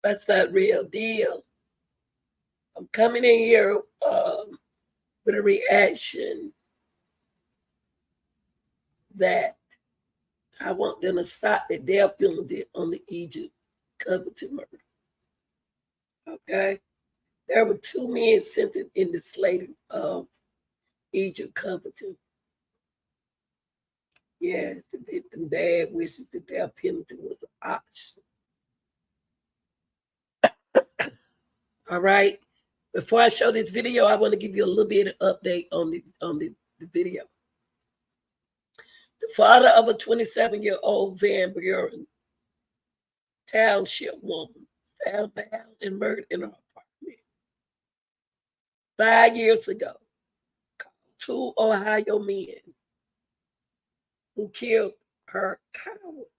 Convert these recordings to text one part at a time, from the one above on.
That's that real deal. I'm coming in here with a reaction that I want them to stop the death penalty on the Egypt Covington murder. Okay? There were 2 men sentenced in the slaying of Egypt Covington. Yes, the victim dad wishes the death penalty was an option. All right. Before I show this video, I want to give you a little bit of update on the video. The father of a 27-year-old Van Buren Township woman found bound and murdered in her apartment 5 years ago. 2 Ohio men who killed her cowards,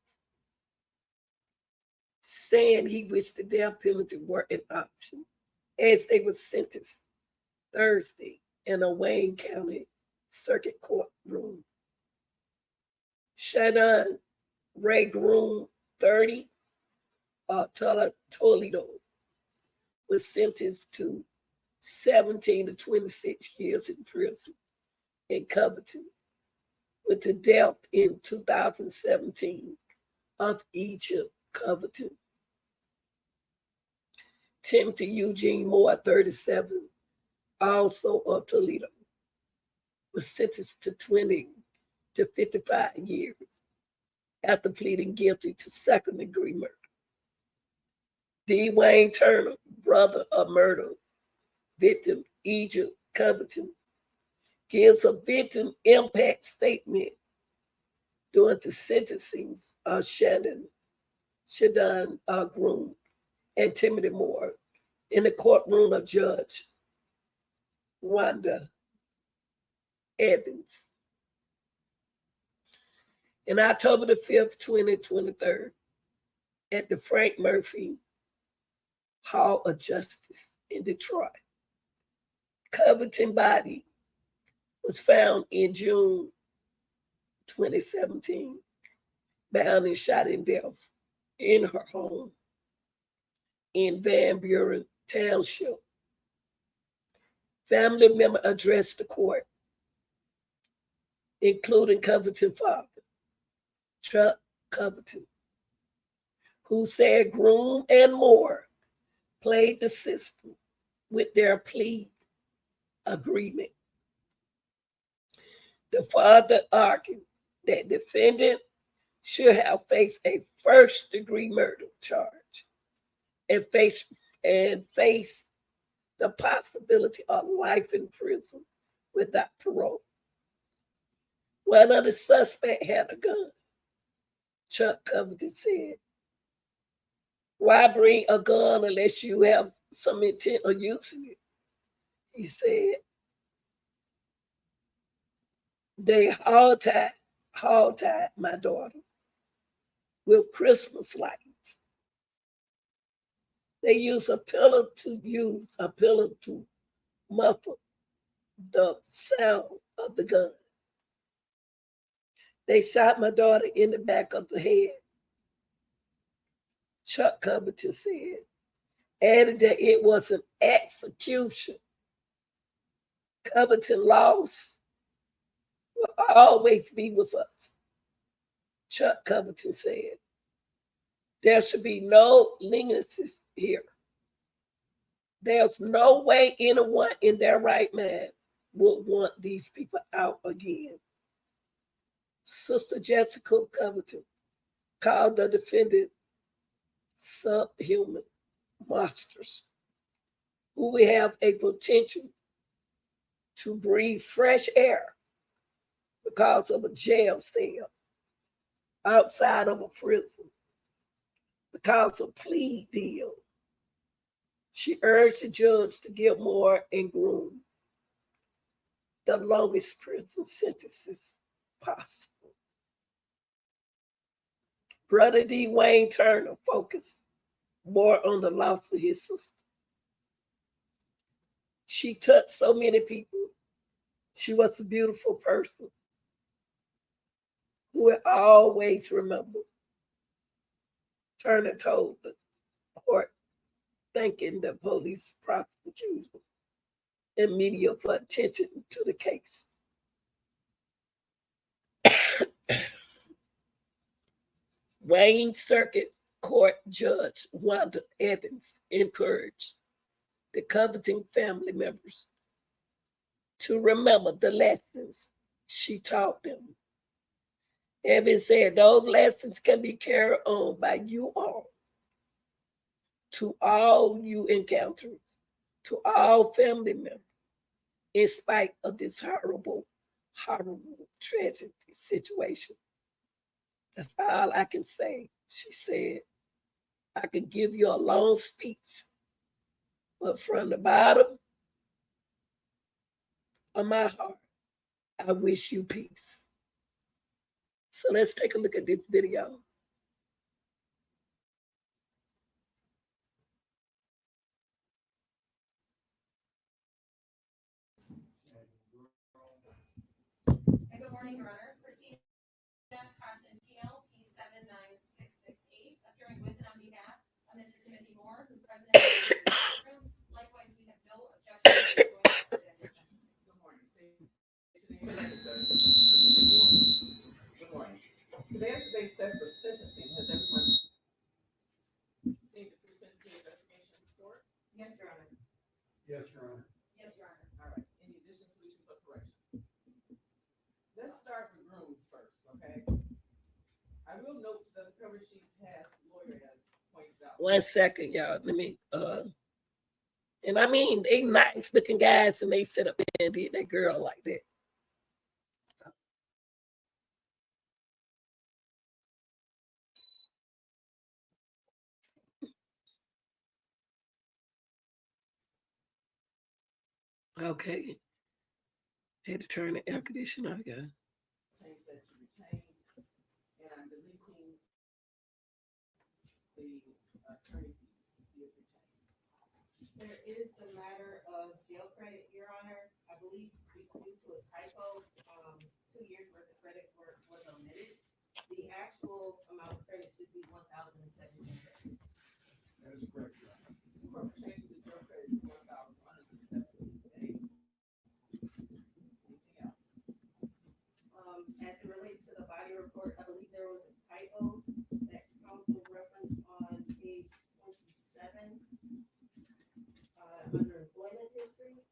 saying he wished the death penalty were an option, as they were sentenced Thursday in a Wayne County Circuit courtroom. Shadon Ray Groom, 30, Toledo, was sentenced to 17 to 26 years in prison in Covington, with the death in 2017 of Egypt Covington. Timothy Eugene Moore, 37, also of Toledo, was sentenced to 20 to 55 years after pleading guilty to second-degree murder. D. Wayne Turner, brother of murder victim Egypt Covington, gives a victim impact statement during the sentencing of Shadon Groom and Timothy Moore in the courtroom of Judge Rder Evans. In October the 5th, 2023, at the Frank Murphy Hall of Justice in Detroit, Covington body was found in June 2017, bound and shot in death in her home in Van Buren Township. Family member addressed the court, including Covington's father, Chuck Covington, who said Groom and Moore played the system with their plea agreement. The father argued that defendant should have faced a first-degree murder charge and face the possibility of life in prison without parole. One of the suspects had a gun. Chuck Covington said, "Why bring a gun unless you have some intent of using it?" He said, "They hog-tied my daughter with Christmas lights. They used a pillow to muffle the sound of the gun. They shot my daughter in the back of the head," Chuck Covington said, adding that it was an execution. Covington loss will always be with us, Chuck Covington said. There should be no leniencies here. There's no way anyone in their right mind would want these people out again. Sister Jessica Covington called the defendant subhuman monsters who will have a potential to breathe fresh air because of a jail cell outside of a prison, because of plea deal. She urged the judge to give Moore and Groom the longest prison sentences possible. Brother D. Wayne Turner focused more on the loss of his sister. She touched so many people. She was a beautiful person who will always remember. Turner told the court thanking the police prosecutor and media for attention to the case. Wayne Circuit Court Judge Wanda Evans encouraged the Covington family members to remember the lessons she taught them. Evans said those lessons can be carried on by you all to all you encounter, to all family members, in spite of this horrible tragic situation. That's all I can say. She said, I could give you a long speech, but from the bottom of my heart, I wish you peace. So let's take a look at this video. Good morning, Your Honor. Christina Constantino, P 79668, appearing with and on behalf of Mr. Timothy Moore, who's president of the courtroom. Likewise, we have no objection to joining the court at this time. Good morning. Good morning. Today is the day set for sentencing. Has everyone seen the pre-sentencing investigation report? Yes, Your Honor. Yes, Your Honor. Yes, Your Honor. All right. Any additions, deletions, or corrections? Let's start with rooms first, okay? I will note that the cover sheet has lawyer as pointed out. 1 second, y'all. Let me and I mean they nice looking guys and they sit up there and did that girl like that. Okay. Had to turn the air conditioner on again. Change that to retain, and I'm deleting the attorney fees. He is retained. There is the matter of jail credit, Your Honor. I believe due to a typo, 2 years worth of credit was omitted. The actual amount of credit should be 1,017. That is correct, Your Honor. Court changed the jail credit to 1,117 days. Anything else? As it relates to the body report, I believe there was a typo that counsel referenced on page 27 under employment history.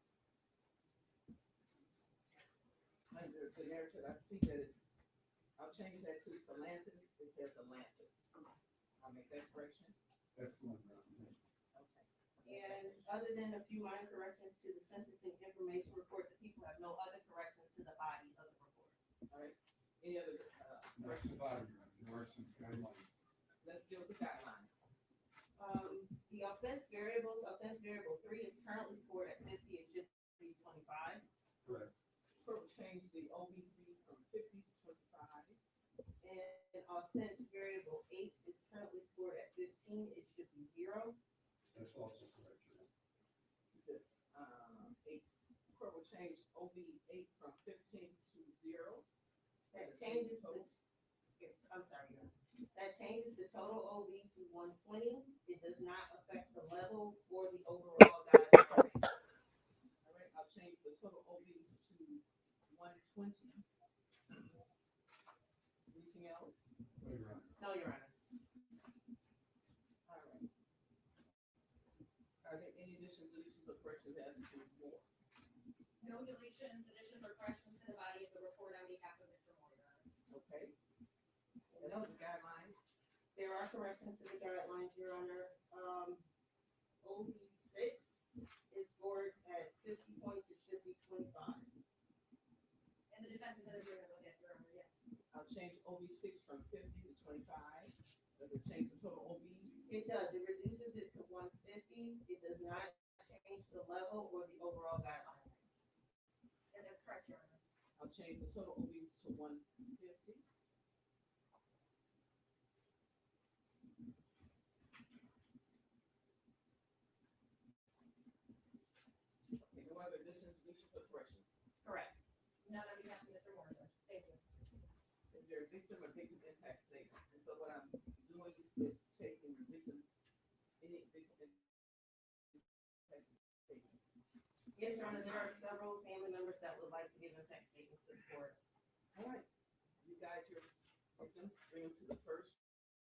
Under the narrative, I see that it's, I'll change that to Stellantis. It says Atlantis. I'll make that correction. That's the one, Your Honor. Okay. And other than a few minor corrections to the sentencing information report, the people have no other corrections to the body of the report. All right. Any other Not the bottom, Your Honor. There are some guidelines. let's deal with the guidelines. The offense variables, offense variable 3 is currently scored at 50, it should be 25. Correct. Court will change the OB3 from 50 to 25. And offense variable 8 is currently scored at 15, it should be 0. That's also correct, Your Honor. He said 8. Court will change OB8 from 15 to 0. That changes I'm sorry, Your Honor. That changes the total OB to 120. It does not affect the level or the overall guideline. All right, I'll change the total OBs to 120. Anything else? No, Your Honor. No, Your Honor. All right. Are there any additions, deletions, or corrections as to more? No deletions, additions, or corrections to the body of the report on behalf of Mr. Moore, Your Honor. Okay. As to the guidelines, There are corrections to the guidelines, Your Honor. OB6 is scored at 50 points, it should be 25. And the defense is in agreement with that, Your Honor, yes. I'll change OB6 from 50 to 25. Does it change the total OBs? It does, it reduces it to 150. It does not change the level or the overall guideline. And that's correct, Your Honor. I'll change the total OBs to 150. Okay, no other additions, deletions, or corrections? Correct. None on behalf of Mr. Moore, Judge. Thank you. Is there a victim or victim impact statement? And so what I'm doing is taking the victim, any victim Yes, Your Honor, there are several family members that would like to give impact statements to the court. All right, you guys, your victims, bring them to the first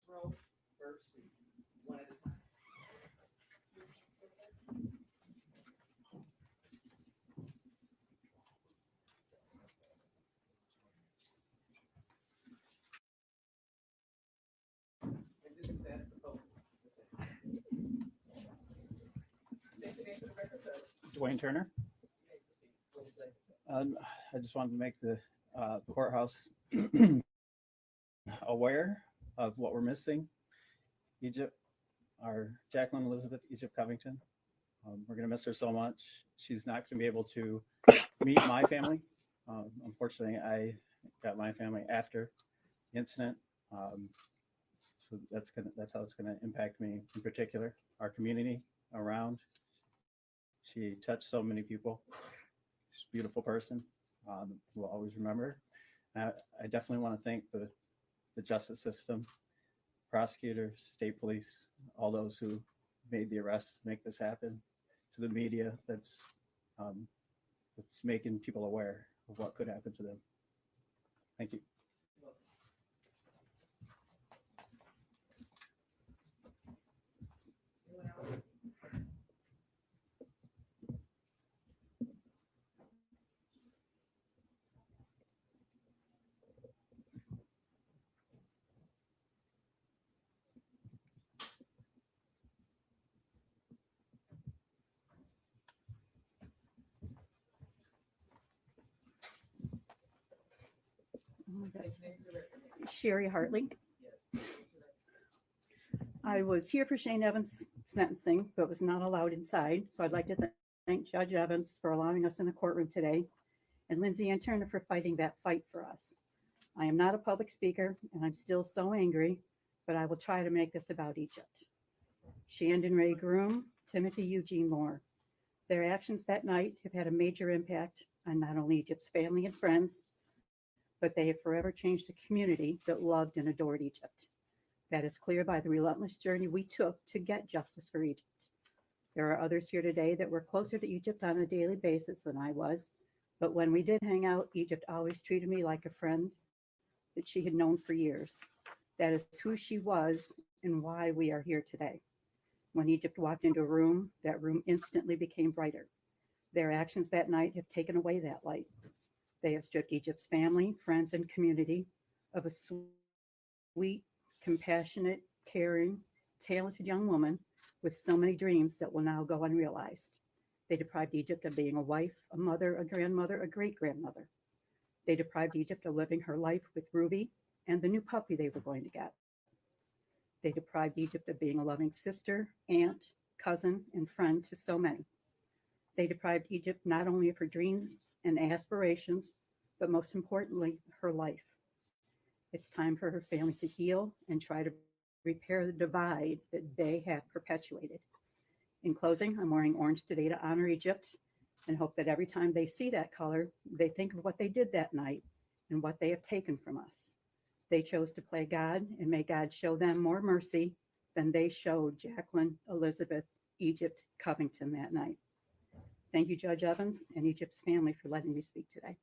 row, first seat, one at a time. And this is as to both. State your name for the record, sir. Dwayne Turner. You may proceed. What would you like to say? I just wanted to make the courthouse aware of what we're missing. Egypt, our Jacqueline Elizabeth Egypt Covington. We're going to miss her so much. She's not going to be able to meet my family. Unfortunately, I got my family after the incident. So that's how it's going to impact me in particular, our community around. She touched so many people. She's a beautiful person. We'll always remember. I definitely want to thank the justice system, prosecutors, state police, all those who made the arrests, make this happen, to the media that's making people aware of what could happen to them. Thank you. Anyone else? State your name for the record. Sherry Hartley. Yes. What would you like to say? I was here for Shane Evans' sentencing, but was not allowed inside. So I'd like to thank Judge Evans for allowing us in the courtroom today, and Lindsay Ann Turner for fighting that fight for us. I am not a public speaker, and I'm still so angry, but I will try to make this about Egypt. Shandon Ray Groom, Timothy Eugene Moore. Their actions that night have had a major impact on not only Egypt's family and friends, but they have forever changed a community that loved and adored Egypt. That is clear by the relentless journey we took to get justice for Egypt. There are others here today that were closer to Egypt on a daily basis than I was, but when we did hang out, Egypt always treated me like a friend that she had known for years. That is who she was and why we are here today. When Egypt walked into a room, that room instantly became brighter. Their actions that night have taken away that light. They have stripped Egypt's family, friends, and community of a sweet, compassionate, caring, talented young woman with so many dreams that will now go unrealized. They deprived Egypt of being a wife, a mother, a grandmother, a great-grandmother. They deprived Egypt of living her life with Ruby and the new puppy they were going to get. They deprived Egypt of being a loving sister, aunt, cousin, and friend to so many. They deprived Egypt not only of her dreams and aspirations, but most importantly, her life. It's time for her family to heal and try to repair the divide that they have perpetuated. In closing, I'm wearing orange today to honor Egypt and hope that every time they see that color, they think of what they did that night and what they have taken from us. They chose to play God, and may God show them more mercy than they showed Jacqueline Elizabeth Egypt Covington that night. Thank you, Judge Evans and Egypt's family, for letting me speak today.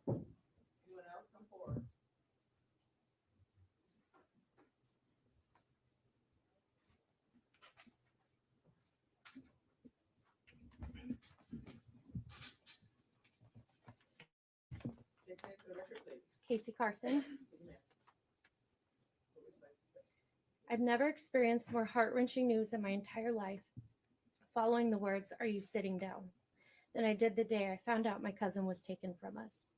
Anyone else come forward? State your name for the record, please. Casey Carson. What would you like to say? I've never experienced more heart-wrenching news in my entire life, following the words, "Are you sitting down?" than I did the day I found out my cousin was taken from us.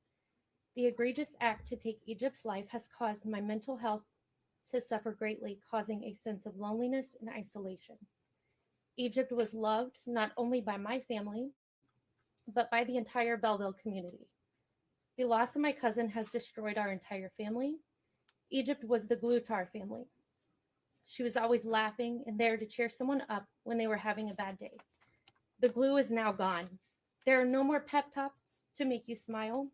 The egregious act to take Egypt's life has caused my mental health to suffer greatly, causing a sense of loneliness and isolation. Egypt was loved not only by my family, but by the entire Belleville community. The loss of my cousin has destroyed our entire family. Egypt was the glue to our family. She was always laughing and there to cheer someone up when they were having a bad day. The glue is now gone. There are no more pep talks to make you smile.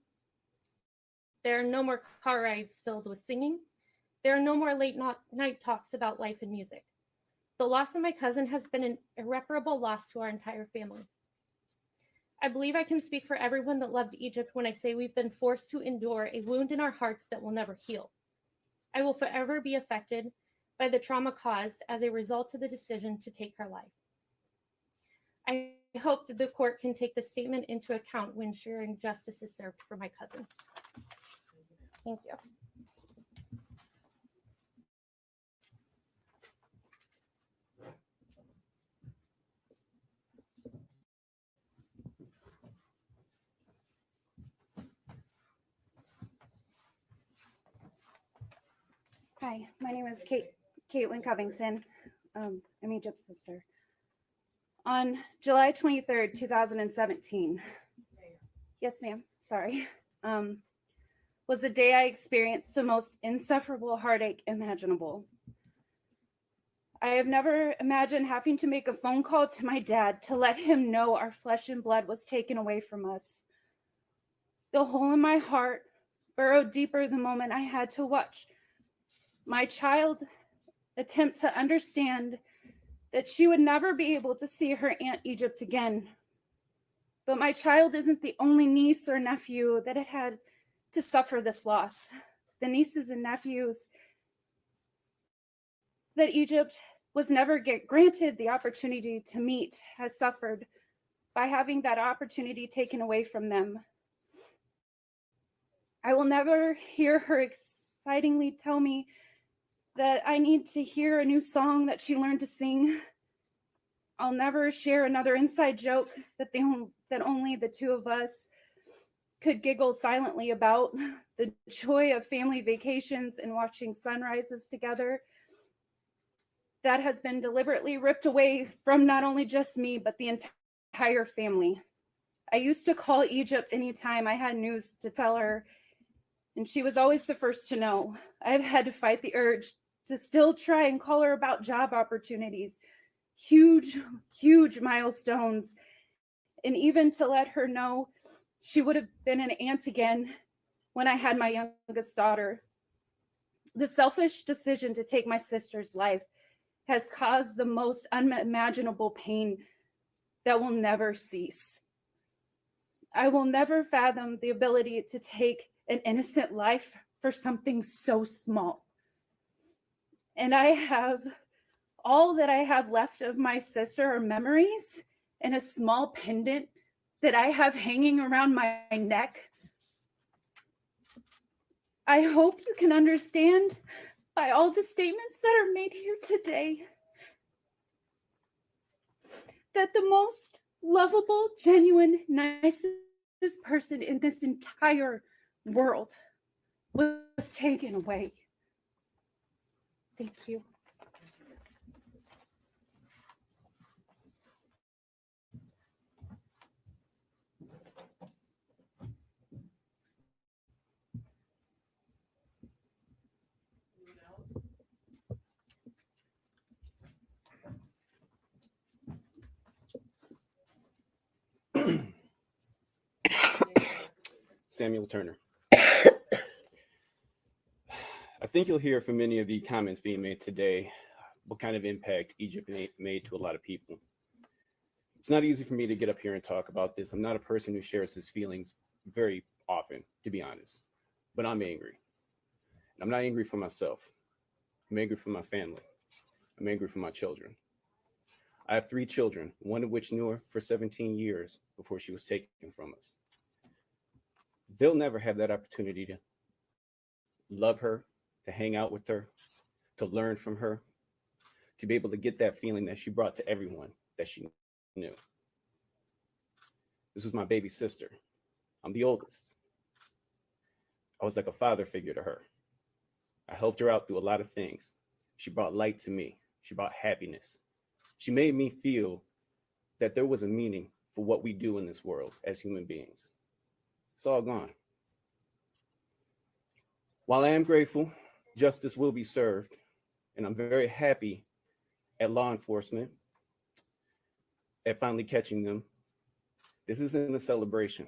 There are no more car rides filled with singing. There are no more night talks about life and music. The loss of my cousin has been an irreparable loss to our entire family. I believe I can speak for everyone that loved Egypt when I say we've been forced to endure a wound in our hearts that will never heal. I will forever be affected by the trauma caused as a result of the decision to take her life. I hope that the court can take this statement into account when ensuring justice is served for my cousin. Thank you. Hi, my name is Caitlin Covington. I'm Egypt's sister. On July 23rd, 2017, yes, ma'am, sorry, was the day I experienced the most insufferable heartache imaginable. I have never imagined having to make a phone call to my dad to let him know our flesh and blood was taken away from us. The hole in my heart burrowed deeper the moment I had to watch my child attempt to understand that she would never be able to see her Aunt Egypt again. But my child isn't the only niece or nephew that had to suffer this loss. The nieces and nephews that Egypt was never granted the opportunity to meet has suffered by having that opportunity taken away from them. I will never hear her excitingly tell me that I need to hear a new song that she learned to sing. I'll never share another inside joke that only the two of us could giggle silently about. The joy of family vacations and watching sunrises together that has been deliberately ripped away from not only just me, but the entire family. I used to call Egypt anytime I had news to tell her, and she was always the first to know. I've had to fight the urge to still try and call her about job opportunities, huge milestones, and even to let her know she would have been an aunt again when I had my youngest daughter. The selfish decision to take my sister's life has caused the most unimaginable pain that will never cease. I will never fathom the ability to take an innocent life for something so small. And all that I have left of my sister are memories and a small pendant that I have hanging around my neck. I hope you can understand by all the statements that are made here today that the most lovable, genuine, nicest person in this entire world was taken away. Thank you. Anyone else? Samuel Turner. I think you'll hear from many of the comments being made today what kind of impact Egypt made to a lot of people. It's not easy for me to get up here and talk about this. I'm not a person who shares his feelings very often, to be honest, but I'm angry. I'm not angry for myself. I'm angry for my family. I'm angry for my children. I have 3 children, one of which knew her for 17 years before she was taken from us. They'll never have that opportunity to love her, to hang out with her, to learn from her, to be able to get that feeling that she brought to everyone that she knew. This was my baby sister. I'm the oldest. I was like a father figure to her. I helped her out through a lot of things. She brought light to me. She brought happiness. She made me feel that there was a meaning for what we do in this world as human beings. It's all gone. While I am grateful, justice will be served, and I'm very happy at law enforcement at finally catching them. This isn't a celebration.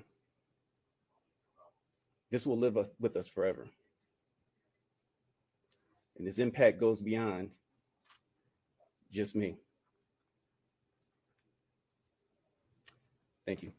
This will live with us forever. And his impact goes beyond just me. Thank you.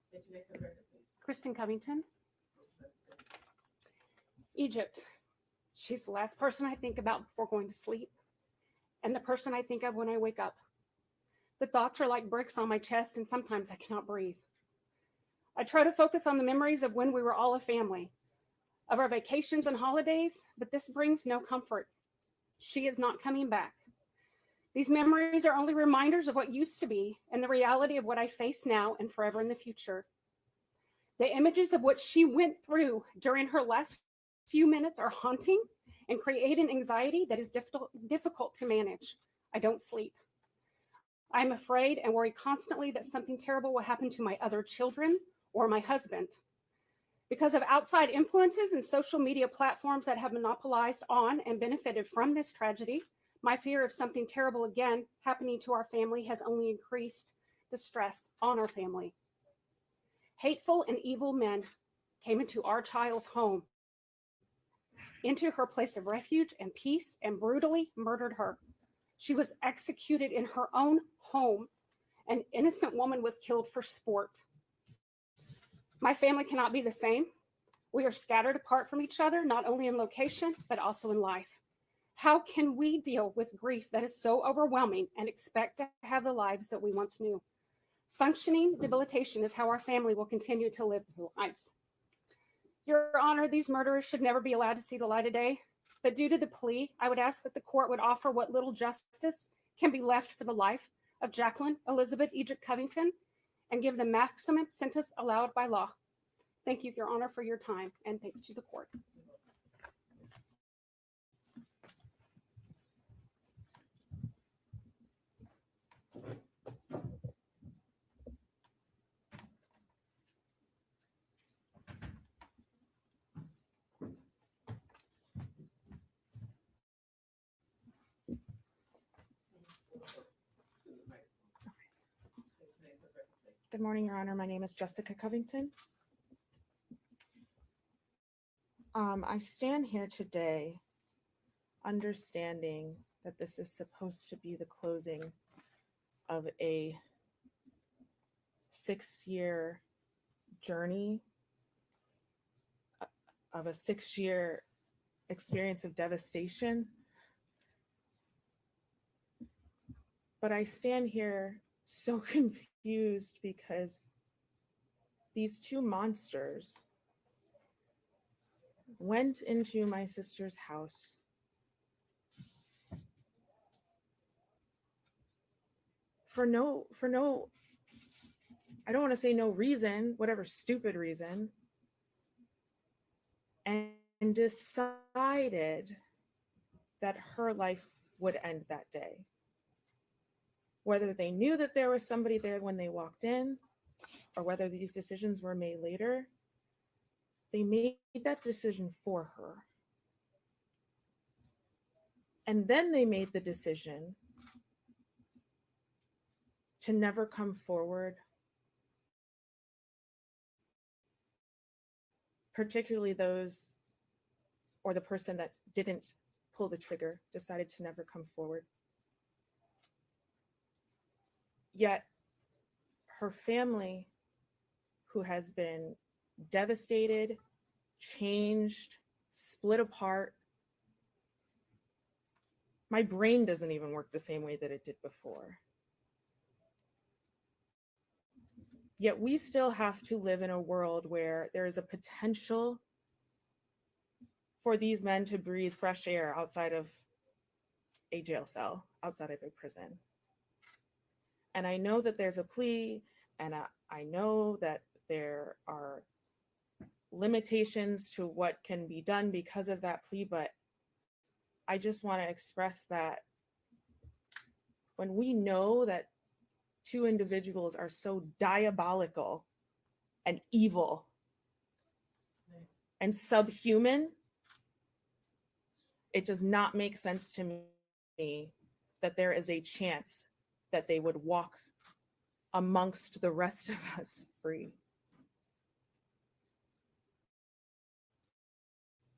State your name for the record, please. Kristen Covington, Egypt. She's the last person I think about before going to sleep, and the person I think of when I wake up. The thoughts are like bricks on my chest, and sometimes I cannot breathe. I try to focus on the memories of when we were all a family, of our vacations and holidays, but this brings no comfort. She is not coming back. These memories are only reminders of what used to be and the reality of what I face now and forever in the future. The images of what she went through during her last few minutes are haunting and create an anxiety that is difficult to manage. I don't sleep. I'm afraid and worry constantly that something terrible will happen to my other children or my husband. Because of outside influences and social media platforms that have monopolized on and benefited from this tragedy, my fear of something terrible again happening to our family has only increased the stress on our family. Hateful and evil men came into our child's home, into her place of refuge and peace, and brutally murdered her. She was executed in her own home. An innocent woman was killed for sport. My family cannot be the same. We are scattered apart from each other, not only in location, but also in life. How can we deal with grief that is so overwhelming and expect to have the lives that we once knew? Functioning debilitation is how our family will continue to live their lives. Your Honor, these murderers should never be allowed to see the light of day. But due to the plea, I would ask that the court would offer what little justice can be left for the life of Jacqueline Elizabeth Egypt Covington and give the maximum sentence allowed by law. Thank you, Your Honor, for your time, and thanks to the court. Good morning, Your Honor. My name is Jessica Covington. I stand here today understanding that this is supposed to be the closing of a 6-year journey, of a 6-year experience of devastation. But I stand here so confused because these two monsters went into my sister's house for no, I don't want to say no reason, whatever stupid reason, and decided that her life would end that day. Whether they knew that there was somebody there when they walked in, or whether these decisions were made later, they made that decision for her. And then they made the decision to never come forward, particularly those, or the person that didn't pull the trigger, decided to never come forward. Yet her family, who has been devastated, changed, split apart. My brain doesn't even work the same way that it did before. Yet we still have to live in a world where there is a potential for these men to breathe fresh air outside of a jail cell, outside of a prison. And I know that there's a plea, and I know that there are limitations to what can be done because of that plea, but I just want to express that when we know that two individuals are so diabolical and evil, and subhuman, it does not make sense to me that there is a chance that they would walk amongst the rest of us free.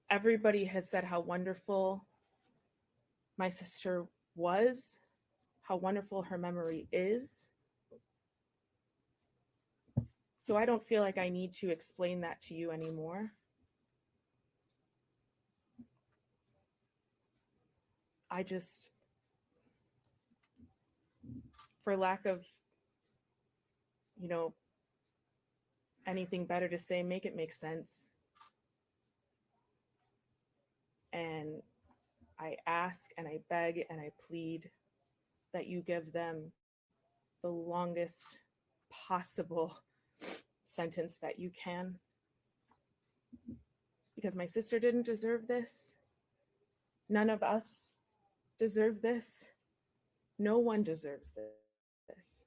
Everybody has said how wonderful my sister was, how wonderful her memory is. So I don't feel like I need to explain that to you anymore. I just, for lack of, anything better to say, make it make sense. And I ask and I beg and I plead that you give them the longest possible sentence that you can. Because my sister didn't deserve this. None of us deserve this. No one deserves this.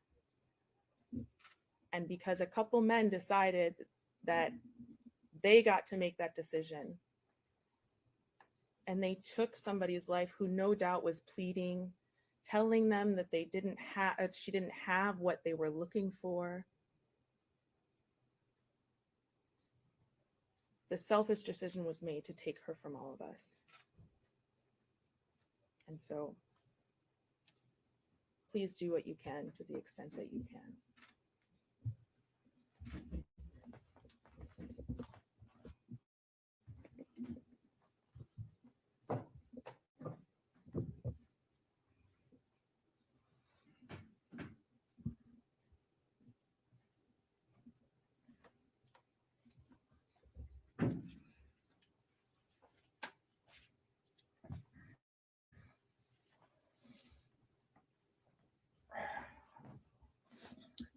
And because a couple men decided that they got to make that decision, and they took somebody's life who no doubt was pleading, telling them that she didn't have what they were looking for. The selfish decision was made to take her from all of us. And so please do what you can to the extent that you can.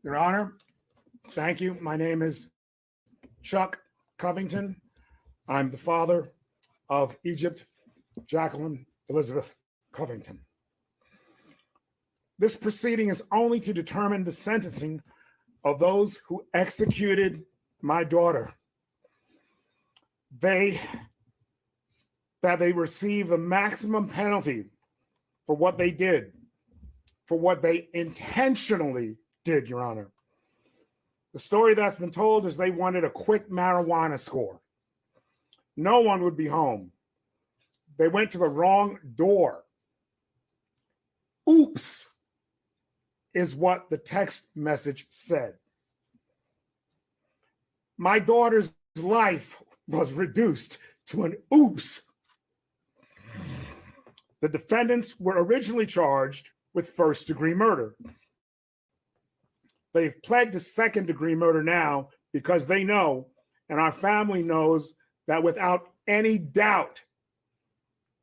Your Honor, thank you. My name is Chuck Covington. I'm the father of Egypt Jacqueline Elizabeth Covington. This proceeding is only to determine the sentencing of those who executed my daughter. That they receive the maximum penalty for what they did, for what they intentionally did, Your Honor. The story that's been told is they wanted a quick marijuana score. No one would be home. They went to the wrong door. Oops, is what the text message said. My daughter's life was reduced to an oops. The defendants were originally charged with first-degree murder. They've pled to second-degree murder now because they know, and our family knows, that without any doubt,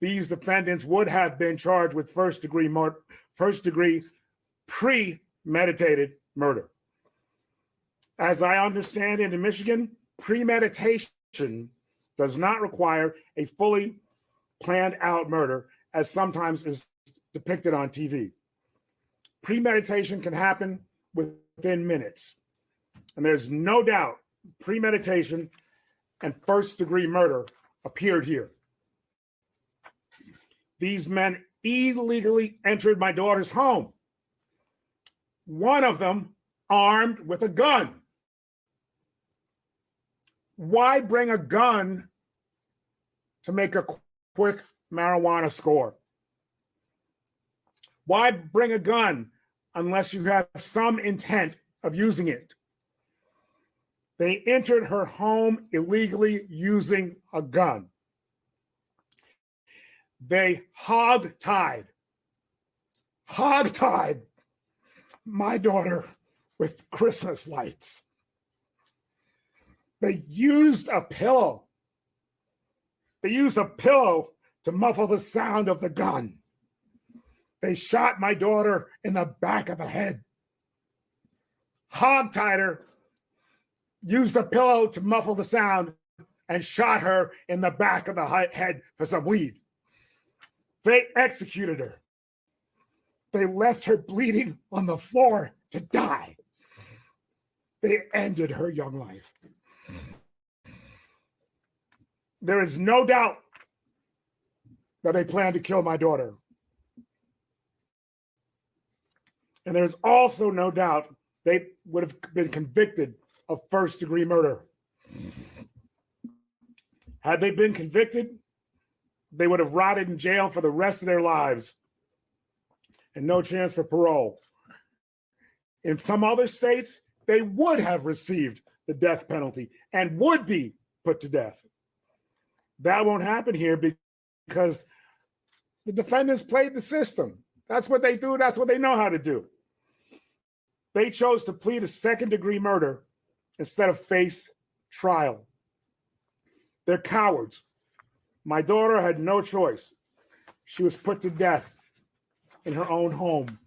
these defendants would have been charged with first-degree premeditated murder. As I understand it in Michigan, premeditation does not require a fully planned out murder, as sometimes is depicted on TV. Premeditation can happen within minutes. And there's no doubt premeditation and first-degree murder appeared here. These men illegally entered my daughter's home. One of them armed with a gun. Why bring a gun to make a quick marijuana score? Why bring a gun unless you have some intent of using it? They entered her home illegally using a gun. They hog-tied my daughter with Christmas lights. They used a pillow. They used a pillow to muffle the sound of the gun. They shot my daughter in the back of the head. Hog-tied her, used a pillow to muffle the sound, and shot her in the back of the head for some weed. They executed her. They left her bleeding on the floor to die. They ended her young life. There is no doubt that they planned to kill my daughter. And there's also no doubt they would have been convicted of first-degree murder. Had they been convicted, they would have rotted in jail for the rest of their lives and no chance for parole. In some other states, they would have received the death penalty and would be put to death. That won't happen here because the defendants played the system. That's what they do. That's what they know how to do. They chose to plead a second-degree murder instead of face trial. They're cowards. My daughter had no choice. She was put to death in her own home.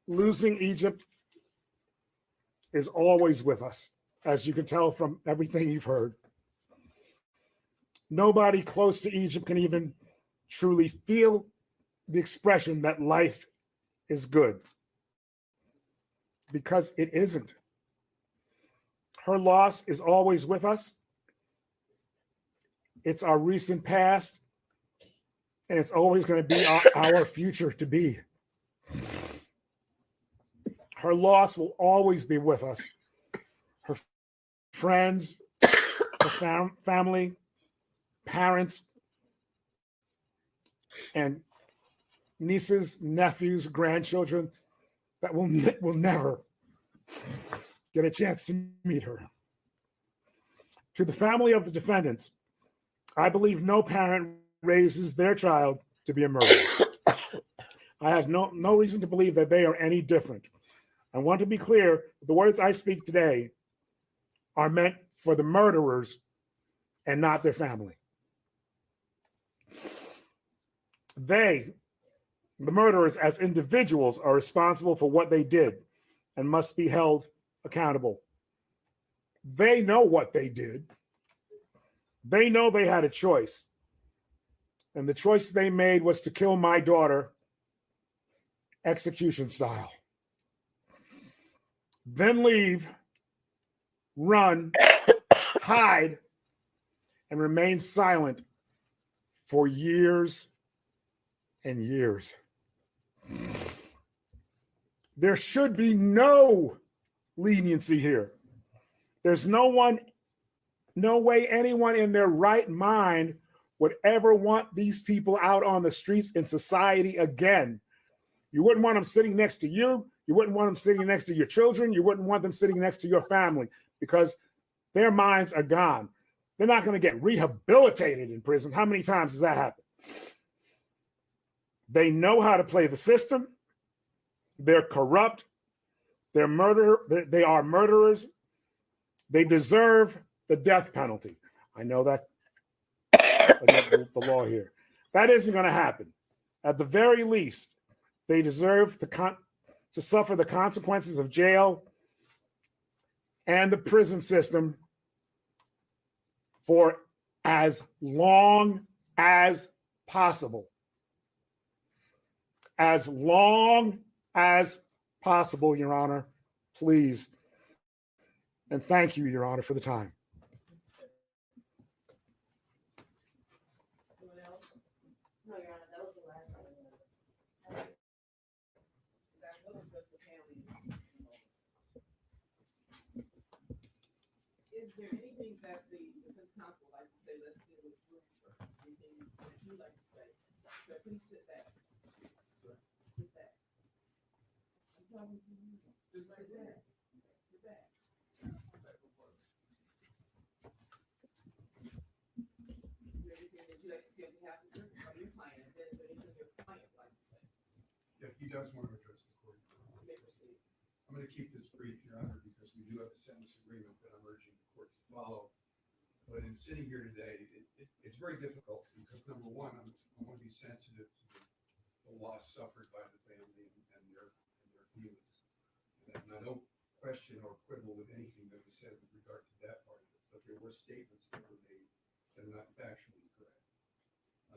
Losing Egypt is always with us, as you can tell from everything you've heard. Nobody close to Egypt can even truly feel the expression that life is good, because it isn't. Her loss is always with us. It's our recent past, and it's always going to be our future to be. Her loss will always be with us. Her friends, her family, parents, and nieces, nephews, grandchildren that will never get a chance to meet her. To the family of the defendants, I believe no parent raises their child to be a murderer. I have no reason to believe that they are any different. I want to be clear, the words I speak today are meant for the murderers and not their family. They, the murderers as individuals, are responsible for what they did and must be held accountable. They know what they did. They know they had a choice. And the choice they made was to kill my daughter execution style. Then leave, run, hide, and remain silent for years and years. There should be no leniency here. There's no way anyone in their right mind would ever want these people out on the streets in society again. You wouldn't want them sitting next to you. You wouldn't want them sitting next to your children. You wouldn't want them sitting next to your family, because their minds are gone. They're not going to get rehabilitated in prison. How many times has that happened? They know how to play the system. They're corrupt. They are murderers. They deserve the death penalty. I know that the law here. That isn't going to happen. At the very least, they deserve to suffer the consequences of jail and the prison system for as long as possible. As long as possible, Your Honor, please. And thank you, Your Honor, for the time. Anyone else? No, Your Honor, that was the last one. That was just the family. Is there anything that the defense counsel would like to say? Let's deal with Bruce first. Anything that you'd like to say? So please sit back. Sit back. I'm talking to you. Just sit back. Sit back. Is there anything that you'd like to say on behalf of your client? Is there anything your client would like to say? Yeah, he does want to address the court. You may proceed. I'm going to keep this brief, Your Honor, because we do have a sentence agreement that I'm urging the court to follow. But in sitting here today, it's very difficult because, number one, I want to be sensitive to the loss suffered by the family and their feelings. And I don't question or quibble with anything that was said with regard to that part of it, but there were statements that were made that are not factually correct.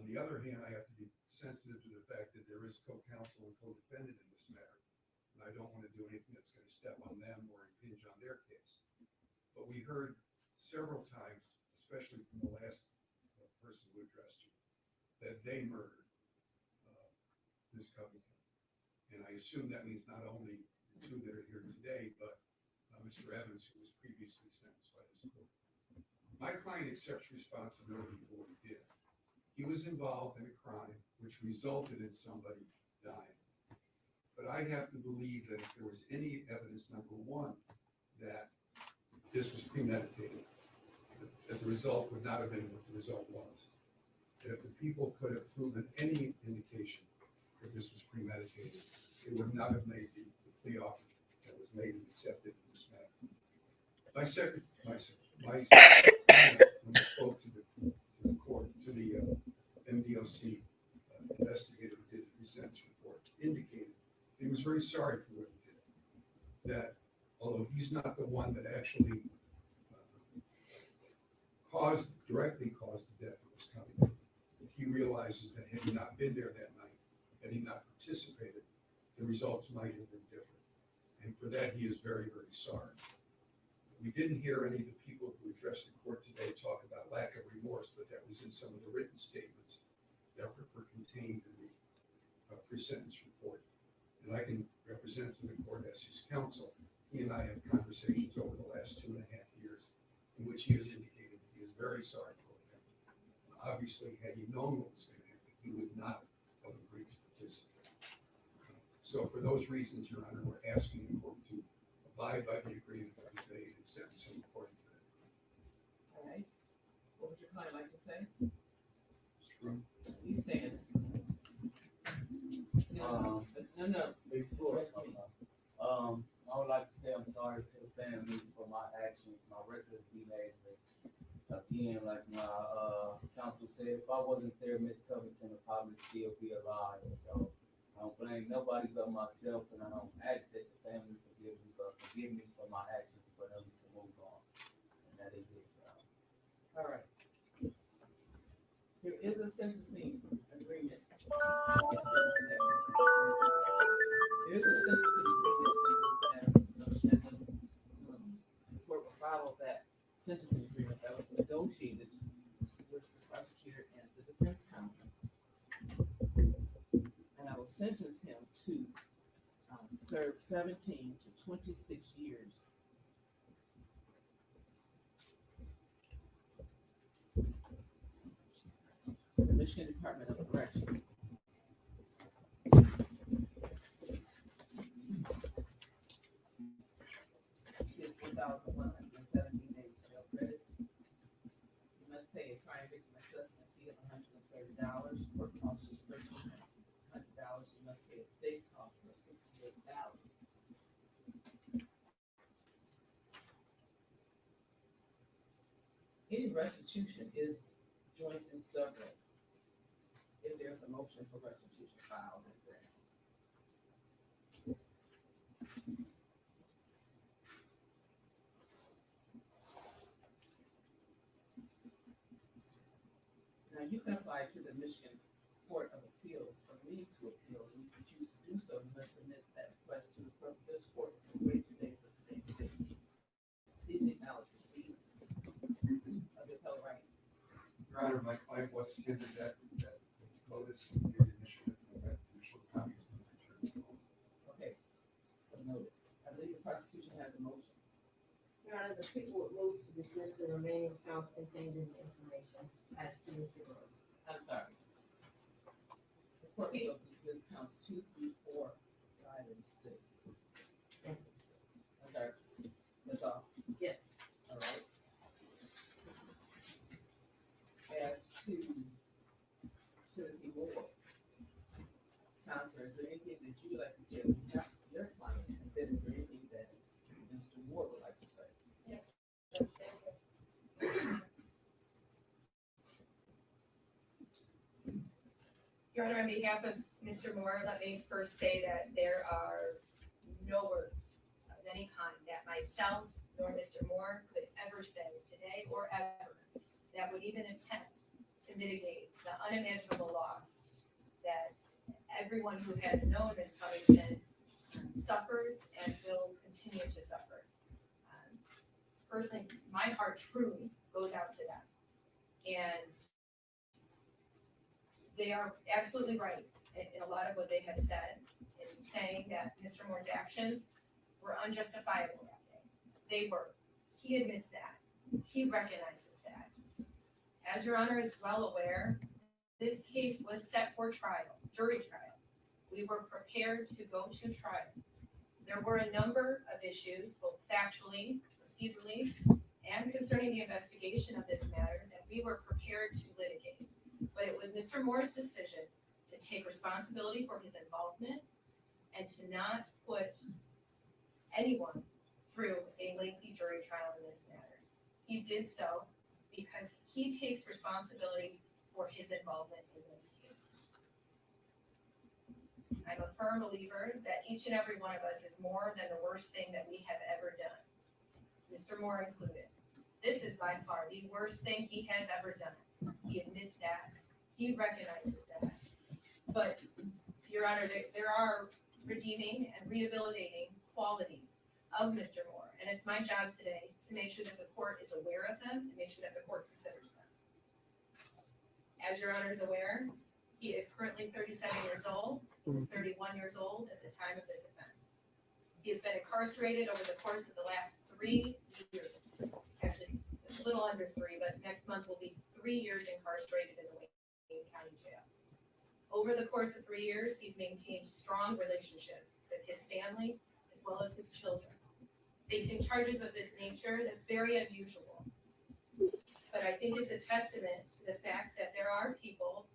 On the other hand, I have to be sensitive to the fact that there is co-counsel and co-defendant in this matter, and I don't want to do anything that's going to step on them or impinge on their case. But we heard several times, especially from the last person who addressed you, that they murdered Ms. Covington. And I assume that means not only the two that are here today, but Mr. Evans, who was previously sentenced by this court. My client accepts responsibility for what he did. He was involved in a crime which resulted in somebody dying. But I have to believe that if there was any evidence, number one, that this was premeditated, that the result would not have been what the result was. That if the people could have proven any indication that this was premeditated, it would not have made the plea offer that was made and accepted in this matter. My when we spoke to the court, to the MDOC investigator who did the pre-sentence report, indicated he was very sorry for what he did. That although he's not the one that actually directly caused the death of Ms. Covington, he realizes that had he not been there that night, had he not participated, the results might have been different. And for that, he is very, very sorry. We didn't hear any of the people who addressed the court today talk about lack of remorse, but that was in some of the written statements that were contained in the pre-sentence report. And I can represent to the court as his counsel. He and I have conversations over the last 2.5 years in which he has indicated that he is very sorry for him. Obviously, had he known what was going to happen, he would not have agreed to participate. So for those reasons, Your Honor, we're asking the court to abide by the agreement that was made and sentence him according to that. All right. What would your client like to say? Mr. Broom? Please stand. No. I would like to say I'm sorry to the family for my actions. My record be made. Again, like my counsel said, if I wasn't there, Miss Covington would probably still be alive. So I don't blame nobody but myself, and I don't ask that the family forgive me, but forgive me for my actions for them to move on. And that is it. All right. There is a sentencing agreement. There is a sentencing agreement. The court will follow that sentencing agreement that was negotiated with the prosecutor and the defense counsel. And I will sentence him to serve 17 to 26 years. The Michigan Department of Corrections. It's 1,117 days jail credit. You must pay a crime victim assessment fee of $130. Court costs is $1,300. You must pay a state cost of $68. Any restitution is joint and several. If there's a motion for restitution filed and granted. Now you can apply to the Michigan Court of Appeals for leave to appeal. If you choose to do so, you must submit that request to this court for 2 days of today's date. Please acknowledge receipt of the appellate rights. Your Honor, my client was tendered that notice in the initial copies of the return. Okay, so noted. I believe the prosecution has a motion. Your Honor, the people would move to dismiss the remaining counts contained in the information as to Mr. Rhodes. I'm sorry. The court will dismiss counts 2, 3, 4, 5, and 6. Thank you. I'm sorry. That's all. Yes. All right. As to Timothy Moore, Counselor, is there anything that you would like to say on behalf of your client? And then is there anything that Mr. Moore would like to say? Yes. Your Honor, on behalf of Mr. Moore, let me first say that there are no words of any kind that myself nor Mr. Moore could ever say today or ever that would even attempt to mitigate the unimaginable loss that everyone who has known Ms. Covington suffers and will continue to suffer. Personally, my heart truly goes out to them. And they are absolutely right in a lot of what they have said, in saying that Mr. Moore's actions were unjustifiable that day. They were. He admits that. He recognizes that. As Your Honor is well aware, this case was set for trial, jury trial. We were prepared to go to trial. There were a number of issues, both factually, procedurally, and concerning the investigation of this matter that we were prepared to litigate. But it was Mr. Moore's decision to take responsibility for his involvement and to not put anyone through a lengthy jury trial in this matter. He did so because he takes responsibility for his involvement in this case. I'm a firm believer that each and every one of us is more than the worst thing that we have ever done, Mr. Moore included. This is by far the worst thing he has ever done. He admits that. He recognizes that. But, Your Honor, there are redeeming and rehabilitating qualities of Mr. Moore. And it's my job today to make sure that the court is aware of them and make sure that the court considers them. As Your Honor is aware, he is currently 37 years old. He was 31 years old at the time of this offense. He has been incarcerated over the course of the last 3 years. Actually, it's a little under 3, but next month will be 3 years incarcerated in the Wayne County Jail. Over the course of 3 years, he's maintained strong relationships with his family as well as his children. Facing charges of this nature, that's very unusual. But I think it's a testament to the fact that there are people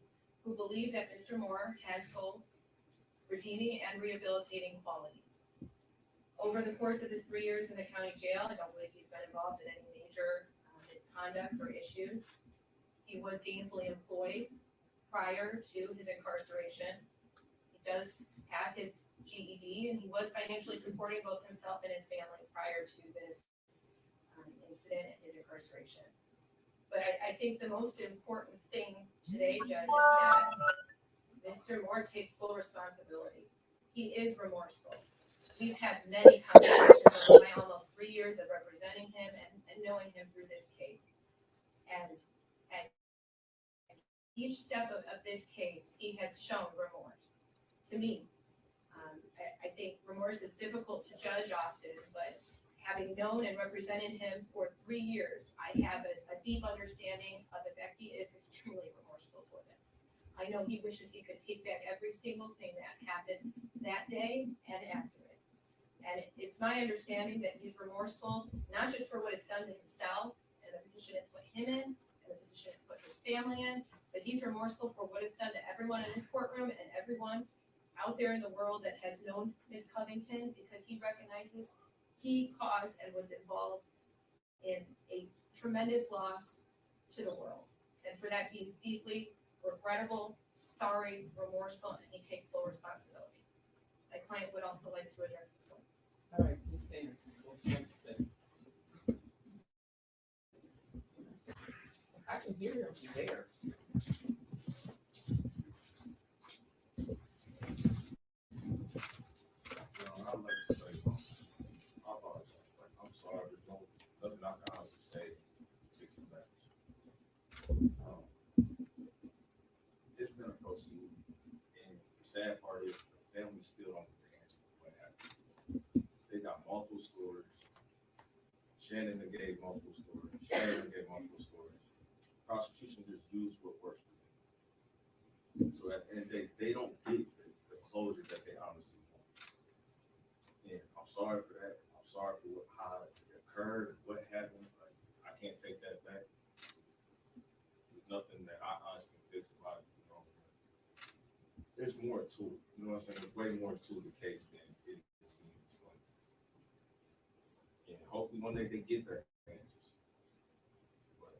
who believe that Mr. Moore has both redeeming and rehabilitating qualities. Over the course of his 3 years in the county jail, I don't believe he's been involved in any major misconducts or issues. He was gainfully employed prior to his incarceration. He does have his GED, and he was financially supporting both himself and his family prior to this incident and his incarceration. But I think the most important thing today, Judge, is that Mr. Moore takes full responsibility. He is remorseful. We've had many conversations over my almost 3 years of representing him and knowing him through this case. And at each step of this case, he has shown remorse. To me, I think remorse is difficult to judge often, but having known and represented him for 3 years, I have a deep understanding of the fact he is extremely remorseful for this. I know he wishes he could take back every single thing that happened that day and after it. And it's my understanding that he's remorseful, not just for what it's done to himself and the position it's put him in and the position it's put his family in, but he's remorseful for what it's done to everyone in this courtroom and everyone out there in the world that has known Ms. Covington, because he recognizes he caused and was involved in a tremendous loss to the world. And for that, he's deeply regrettable, sorry, remorseful, and he takes full responsibility. My client would also like to address the point. All right, please stand. I can hear him from there. I'd like to say, I apologize. I'm sorry, there's nothing I can honestly say to fix the matter. It's been a proceeding, and the sad part is the family still don't get the answer to what happened. They got multiple stories. Shannon gave multiple stories. Shannon gave multiple stories. Prosecution just used what works for them. So at the end of the day, they don't get the closure that they honestly want. And I'm sorry for that. I'm sorry for how it occurred, what happened. Like, I can't take that back. There's nothing that I honestly can fix about it. You know, there's more to it. You know what I'm saying? There's way more to the case than it is being explained. And hopefully one day they get their answers. But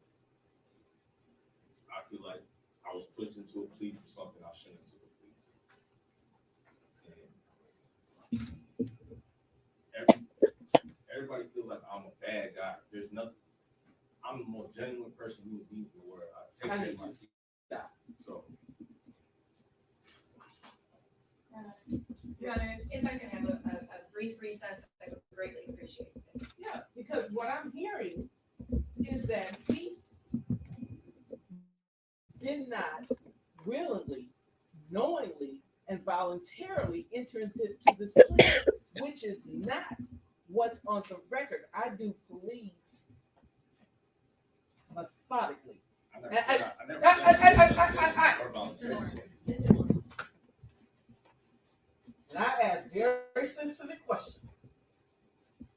I feel like I was pushed into a plea for something I shouldn't have took a plea to. And everybody feels like I'm a bad guy. There's nothing. I'm a more genuine person who would be where I take care of myself. So. Your Honor, if I can have a voluntarily enter into this plea, which is not what's on the record. I do pleas methodically. I never said about And I ask very specific questions.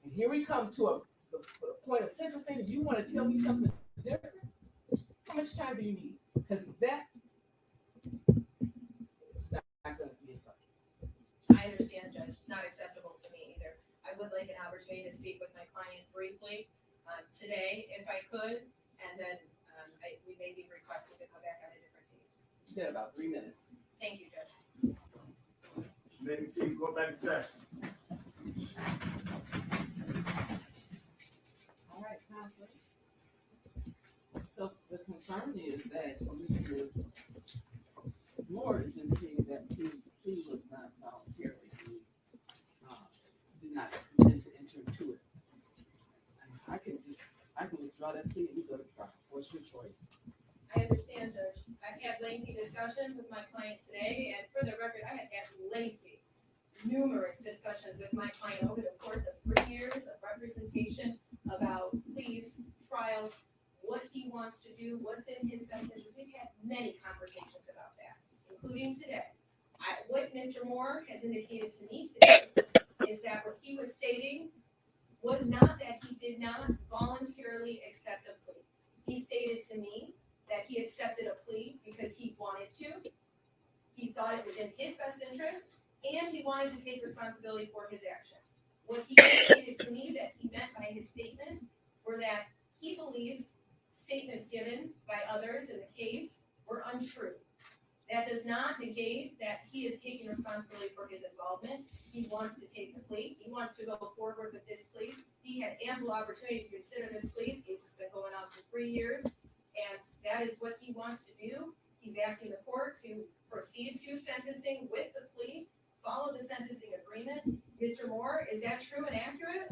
And here we come to a point of sentencing, and you want to tell me something different? How much time do you need? Because that it's not going to be a something. I understand, Judge. It's not acceptable to me either. I would like an opportunity to speak with my client briefly today, if I could, and then we may be requesting to come back on a different date. You got about 3 minutes. Thank you, Judge. Maybe see you go back to session. All right, Counselor. So the concern is that Mr. Moore is indicating that his plea was not voluntarily. He did not intend to enter into it. And I can withdraw that plea and you go to trial. What's your choice? I understand, Judge. I've had lengthy discussions with my client today, and for the record, I have had numerous discussions with my client over the course of 3 years of representation about pleas, trials, what he wants to do, what's in his best interest. We've had many conversations about that, including today. What Mr. Moore has indicated to me today is that what he was stating was not that he did not voluntarily accept a plea. He stated to me that he accepted a plea because he wanted to. He thought it was in his best interest, and he wanted to take responsibility for his actions. What he indicated to me that he meant by his statements were that he believes statements given by others in the case were untrue. That does not negate that he is taking responsibility for his involvement. He wants to take the plea. He wants to go forward with this plea. He had ample opportunity to consider this plea. The case has been going on for 3 years, and that is what he wants to do. He's asking the court to proceed to sentencing with the plea, follow the sentencing agreement. Mr. Moore, is that true and accurate?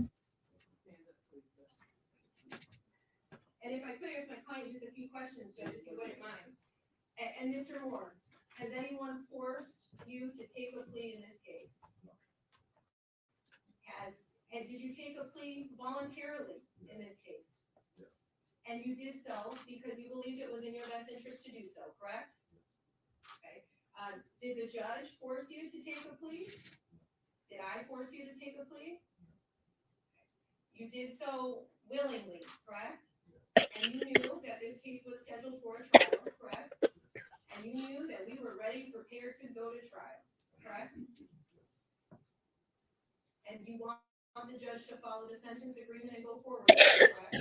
And if I could ask my client just a few questions, Judge, if you wouldn't mind. And Mr. Moore, has anyone forced you to take a plea in this case? And did you take a plea voluntarily in this case? Yes. And you did so because you believed it was in your best interest to do so, correct? Okay. Did the judge force you to take a plea? Did I force you to take a plea? You did so willingly, correct? And you knew that this case was scheduled for a trial, correct? And you knew that we were ready, prepared to go to trial, correct? And you want the judge to follow the sentence agreement and go forward, correct?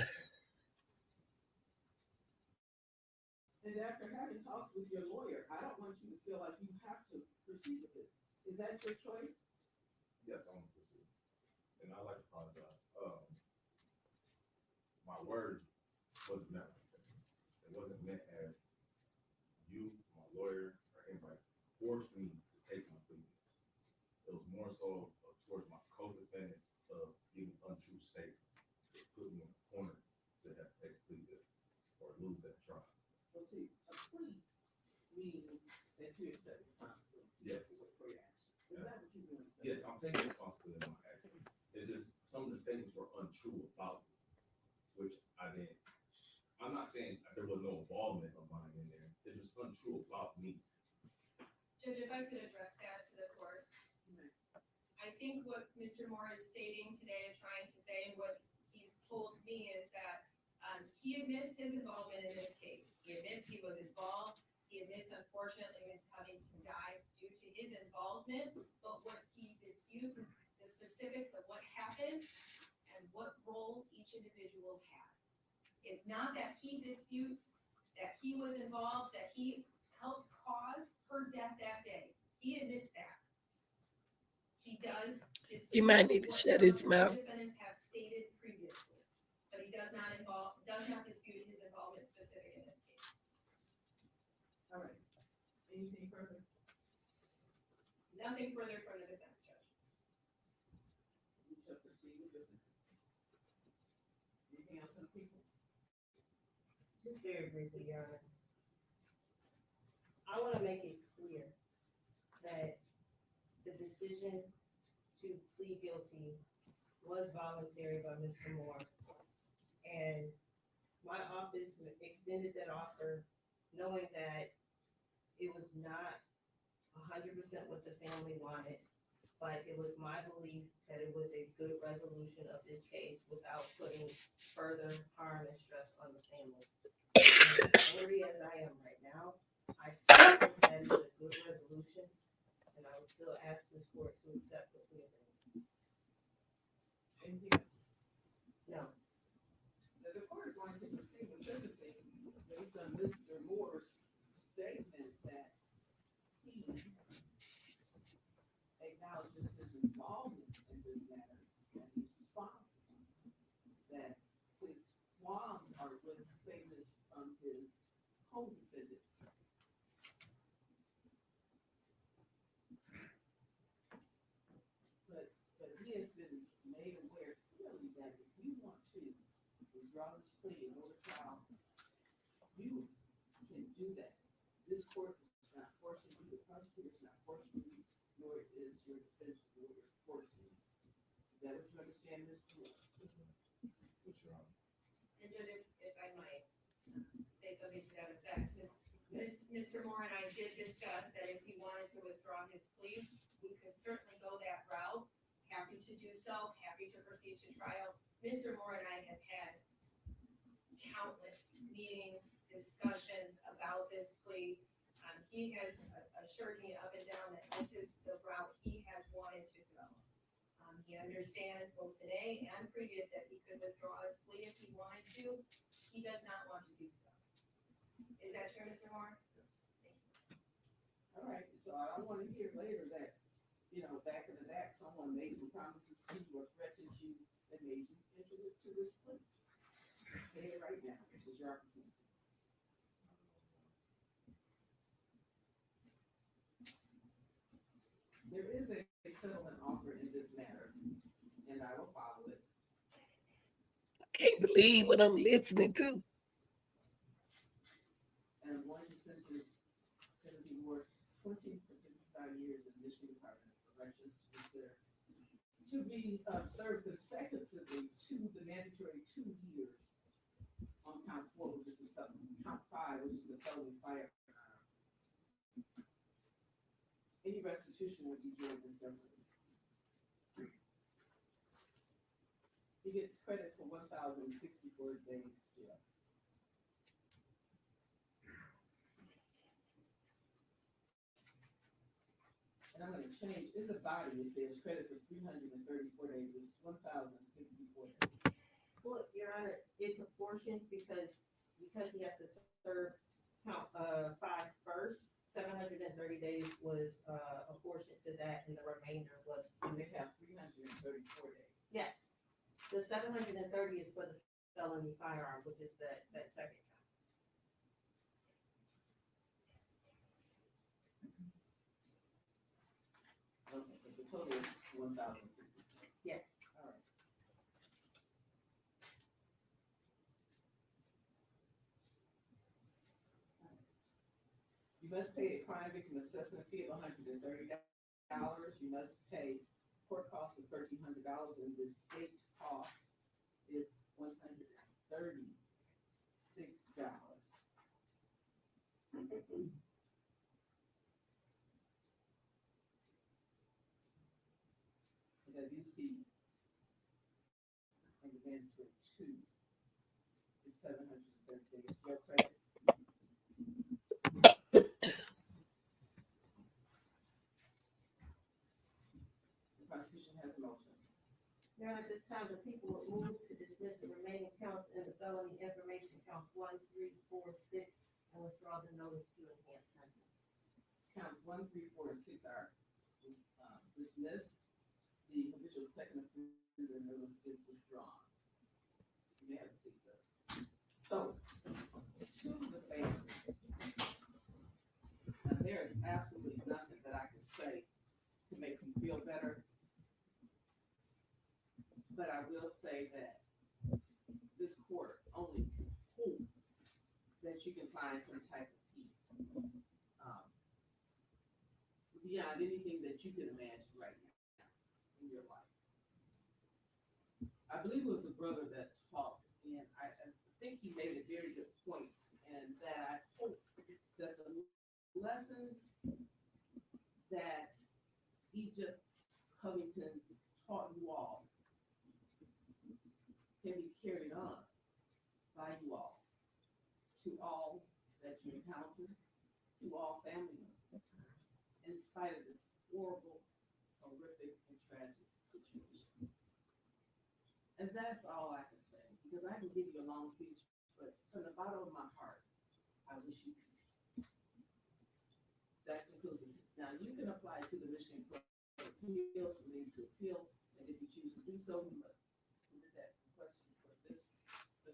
And after having talked with your lawyer, I don't want you to feel like you have to proceed with this. Is that your choice? Yes, I want to proceed. And I like to apologize. My word was never. It wasn't meant as you, my lawyer, or anybody forced me to take my plea. It was more so towards my co-defendants of giving untrue statements. It put me in the corner to have to take a plea deal or lose that trial. Well, see, a plea means that you accept responsibility Yes. for your actions. Is that what you're doing? Yes, I'm taking responsibility in my actions. It's just some of the statements were untrue about me, which I didn't. I'm not saying there was no involvement of mine in there. It's just untrue about me. Judge, if I could address that to the court. I think what Mr. Moore is stating today and trying to say, and what he's told me is that he admits his involvement in this case. He admits he was involved. He admits, unfortunately, Ms. Covington died due to his involvement. But what he disputes is the specifics of what happened and what role each individual had. It's not that he disputes that he was involved, that he helped cause her death that day. He admits that. He does dispute. You might need to shut his mouth. Defendants have stated previously, but he does not dispute his involvement specific in this case. All right. Anything further? Nothing further from the defense, Judge. We shall proceed with this. Anything else from the people? Just very briefly, Your Honor. I want to make it clear that the decision to plead guilty was voluntary by Mr. Moore. And my office extended that offer knowing that it was not 100% what the family wanted, but it was my belief that it was a good resolution of this case without putting further harm and stress on the family. And as angry as I am right now, I still think that is a good resolution, and I would still ask this court to accept the plea agreement. Anything else? No. The court is going to proceed with sentencing based on Mr. Moore's statement that he acknowledges his involvement in this matter and he's responsible. That his qualms are with statements from his co-defendants. But he has been made aware clearly that if you want to withdraw this plea and go to trial, you can do that. This court is not forcing you, the prosecutor is not forcing you, nor is your defense lawyer forcing you. Is that what you understand, Ms. Moore? What's wrong? And Judge, if I might say something to that effect, Mr. Moore and I did discuss that if he wanted to withdraw his plea, we could certainly go that route. Happy to do so, happy to proceed to trial. Mr. Moore and I have had countless meetings, discussions about this plea. He has assured me up and down that this is the route he has wanted to go. He understands both today and previous that he could withdraw his plea if he wanted to. He does not want to do so. Is that true, Mr. Moore? All right, so I don't want to hear later that, back in the back, someone made some promises to you or threatened you that made you enter into this plea. Say it right now, this is your opportunity. There is a settlement offer in this matter, and I will follow it. I can't believe what I'm listening to. And I'm going to sentence Timothy Moore 20 to 55 years in Michigan Department of Corrections to be served consecutively to the mandatory 2 years on count 4, which is the felony, count 5, which is the felony firearm. Any restitution would be joined in separately. He gets credit for 1,064 days jail. And I'm going to change, in the body, it says credit for 334 days, it's 1,064 days. Well, Your Honor, it's a portion because he has to serve count 5 first. 730 days was a portion to that, and the remainder was And they have 334 days. yes. The 730 is for the felony firearm, which is that second count. Okay, but the total is 1,064. Yes. All right. You must pay a crime victim assessment fee of $130. You must pay court costs of $1,300, and the state cost is $136. And you see, and the mandatory 2 is 730 days. Your credit. The prosecution has a motion. Your Honor, at this time, the people will move to dismiss the remaining counts in the felony information counts 1, 3, 4, 6, and withdraw the notice to enhance sentence. Counts 1, 3, 4, and 6 are dismissed. The habitual second offender notice is withdrawn. You may have a seat, sir. So, to the family, there is absolutely nothing that I can say to make you feel better. But I will say that this court only can hope that you can find some type of peace. We beyond anything that you can imagine right now in your life. I believe it was a brother that talked, and I think he made a very good point, and that I hope that the lessons that Egypt Covington taught you all can be carried on by you all, to all that you encounter, to all family members, in spite of this horrible, horrific, and tragic situation. And that's all I can say, because I can give you a long speech, but from the bottom of my heart, I wish you peace. That concludes this. Now, you can apply to the Michigan Court of Appeals for leave to appeal, and if you choose to do so, you must submit that request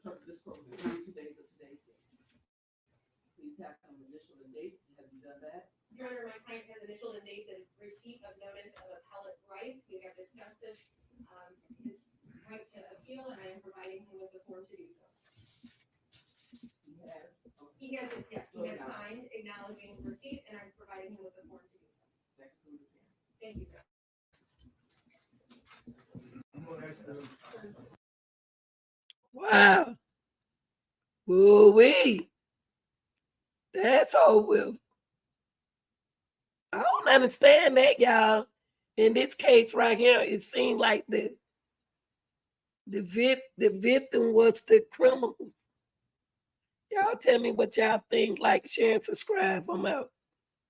for this court within 2 days of today's date. Please have an initial and date. Has he done that? Your Honor, my client has initialed and date the receipt of notice of appellate rights. We have discussed this, his right to appeal, and I am providing him with the form to do so. He has. He has, yes, he has signed acknowledging receipt, and I'm providing him with the form to do so. That concludes this hearing. Thank you, Your Honor. Wow. Woo-wee. That's all with. I don't understand that, y'all. In this case right here, it seemed like the victim was the criminal. Y'all tell me what y'all think. Like, share, and subscribe. I'm out.